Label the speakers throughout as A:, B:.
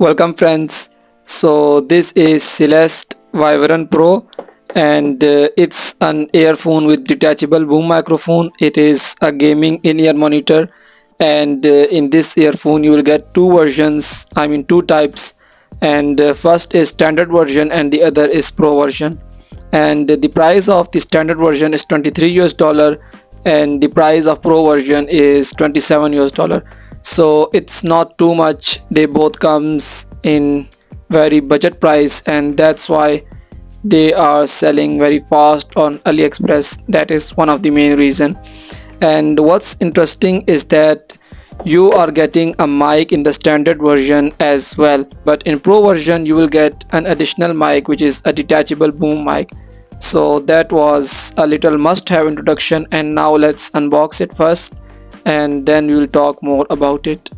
A: Welcome friends. So this is Celest Wyvern Pro and it's an earphone with detachable boom microphone. It is a gaming in-ear monitor and in this earphone you will get two versions, two types, and first is standard version and the other is pro version. And the price of the standard version is 23 US dollar and the price of pro version is 27 US dollar. So it's not too much. They both comes in very budget price, and that's why they are selling very fast on AliExpress. That is one of the main reason. And what's interesting is that you are getting a mic in the standard version as well, but in pro version you will get an additional mic, which is a detachable boom mic. So that was a little must-have introduction, and now let's unbox it first and then we will talk more about it.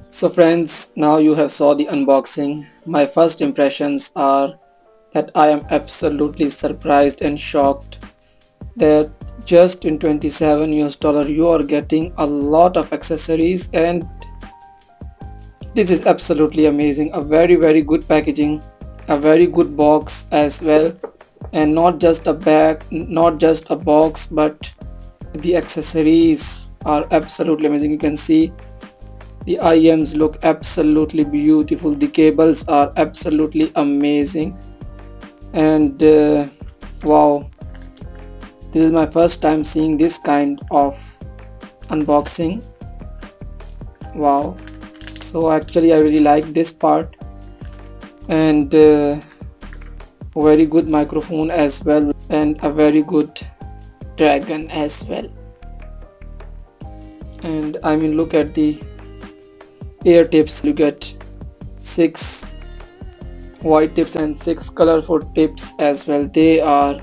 A: So friends, now you have saw the unboxing. My first impressions are that I am absolutely surprised and shocked that just in 27 US dollar you are getting a lot of accessories, and this is absolutely amazing. A very good packaging, a very good box as well, and not just a bag, not just a box, but the accessories are absolutely amazing. You can see the IEMs look absolutely beautiful. The cables are absolutely amazing. And wow, this is my first time seeing this kind of unboxing. Wow. So actually I really like this part, and very good microphone as well, and a very good dragon as well. And look at the ear tips. You get 6 white tips and 6 colorful tips as well. They are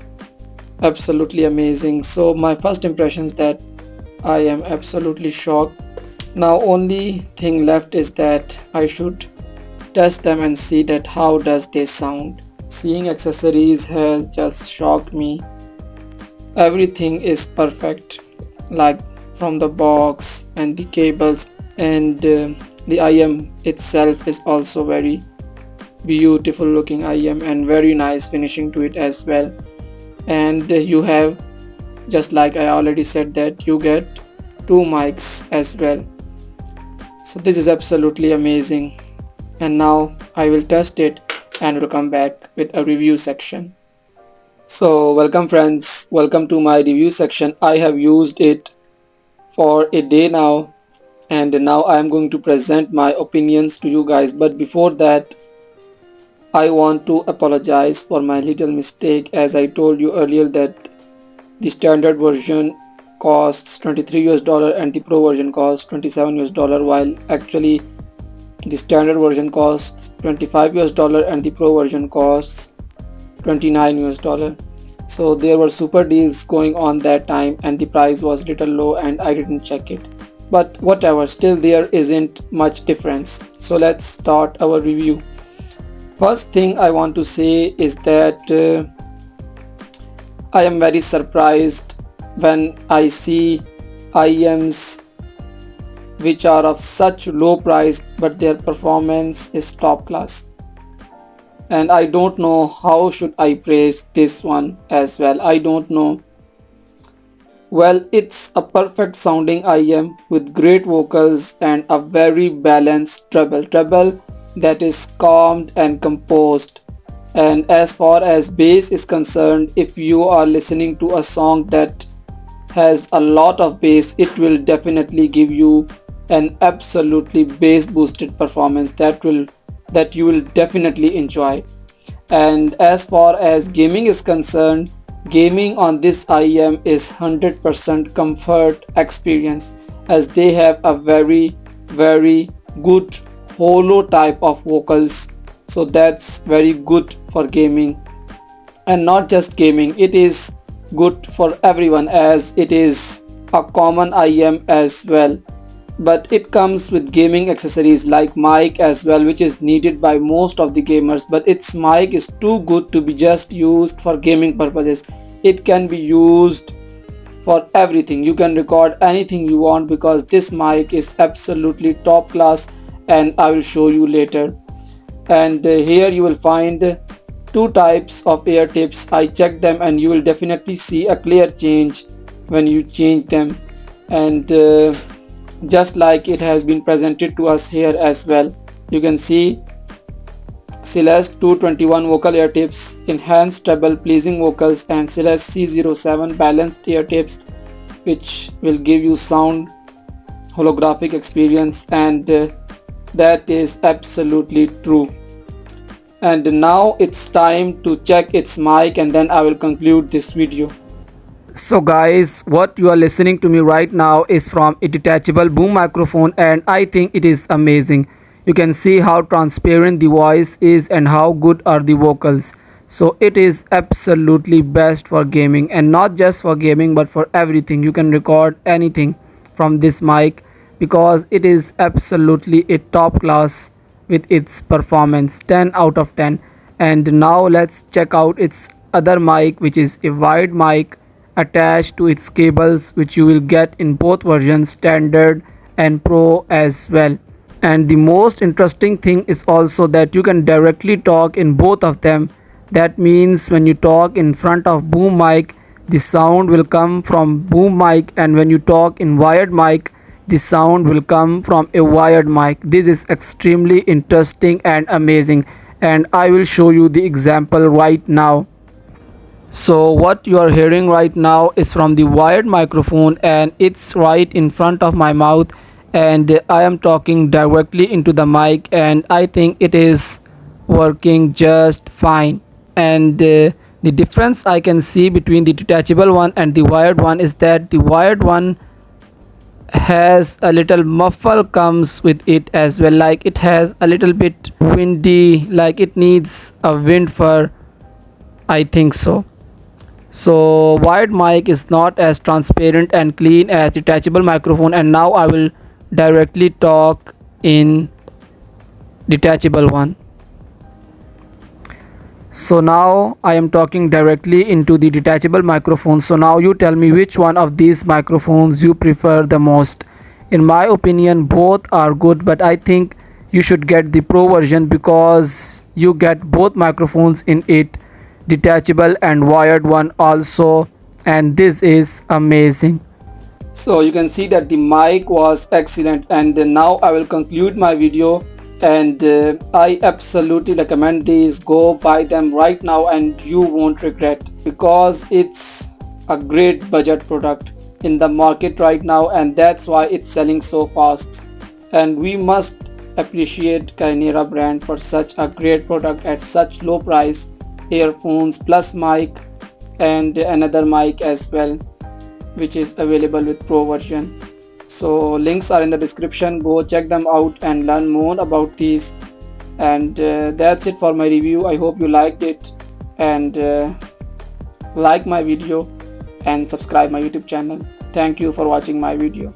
A: absolutely amazing. So my first impressions that I am absolutely shocked. Now only thing left is that I should test them and see that how does they sound. Seeing accessories has just shocked me. Everything is perfect, like from the box and the cables, and the IEM itself is also very beautiful looking IEM and very nice finishing to it as well. And you have, just like I already said, that you get 2 mics as well. So this is absolutely amazing, and now I will test it and will come back with a review section. So welcome friends, welcome to my review section. I have used it for a day now, and now I am going to present my opinions to you guys. But before that, I want to apologize for my little mistake. As I told you earlier that the standard version costs $23 and the pro version costs $27, while actually the standard version costs $25 and the pro version costs $29. So there were super deals going on that time and the price was little low and I didn't check it. But whatever, still there isn't much difference. So let's start our review. First thing I want to say is that I am very surprised when I see IEMs which are of such low price but their performance is top class. And I don't know how should I praise this one as well. I don't know. Well, it's a perfect sounding IEM with great vocals and a very balanced treble that is calmed and composed. And as far as bass is concerned, if you are listening to a song that has a lot of bass, it will definitely give you an absolutely bass boosted performance that you will definitely enjoy. And as far as gaming is concerned, gaming on this IEM is 100% comfort experience, as they have a very good hollow type of vocals, so that's very good for gaming. And not just gaming, it is good for everyone as it is a common IEM as well. But it comes with gaming accessories like mic as well, which is needed by most of the gamers, but its mic is too good to be just used for gaming purposes. It can be used for everything. You can record anything you want because this mic is absolutely top class, and I will show you later. And here you will find two types of ear tips. I checked them and you will definitely see a clear change when you change them, and just like it has been presented to us here as well. You can see Celest 221 vocal ear tips, enhanced treble pleasing vocals, and Celest C07 balanced ear tips, which will give you sound holographic experience, and that is absolutely true. And now it's time to check its mic and then I will conclude this video. So guys, what you are listening to me right now is from a detachable boom microphone, and I think it is amazing. You can see how transparent the voice is and how good are the vocals. So it is absolutely best for gaming, and not just for gaming but for everything. You can record anything from this mic because it is absolutely a top class with its performance, 10 out of 10. And now let's check out its other mic, which is a wired mic attached to its cables, which you will get in both versions, standard and pro as well. And the most interesting thing is also that you can directly talk in both of them. That means when you talk in front of boom mic, the sound will come from boom mic, and when you talk in wired mic, the sound will come from a wired mic. This is extremely interesting and amazing, and I will show you the example right now. So what you are hearing right now is from the wired microphone, and it's right in front of my mouth, and I am talking directly into the mic, and I think it is working just fine. And the difference I can see between the detachable one and the wired one is that the wired one has a little muffle comes with it as well, like it has a little bit windy, like it needs a wind fur, I think so. So wired mic is not as transparent and clean as detachable microphone, and now I will directly talk in detachable one. So now I am talking directly into the detachable microphone. So now you tell me which one of these microphones you prefer the most. In my opinion, both are good, but I think you should get the pro version because you get both microphones in it, detachable and wired one also, and this is amazing. So you can see that the mic was excellent, and now I will conclude my video, and I absolutely recommend these. Go buy them right now and you won't regret, because it's a great budget product. in the market right now, and that's why it's selling so fast. And we must appreciate Kyocera brand for such a great product at such low price. Earphones plus mic and another mic as well, which is available with pro version. So links are in the description, go check them out and learn more about these. And that's it for my review. I hope you liked it, and like my video and subscribe my YouTube channel. Thank you for watching my video.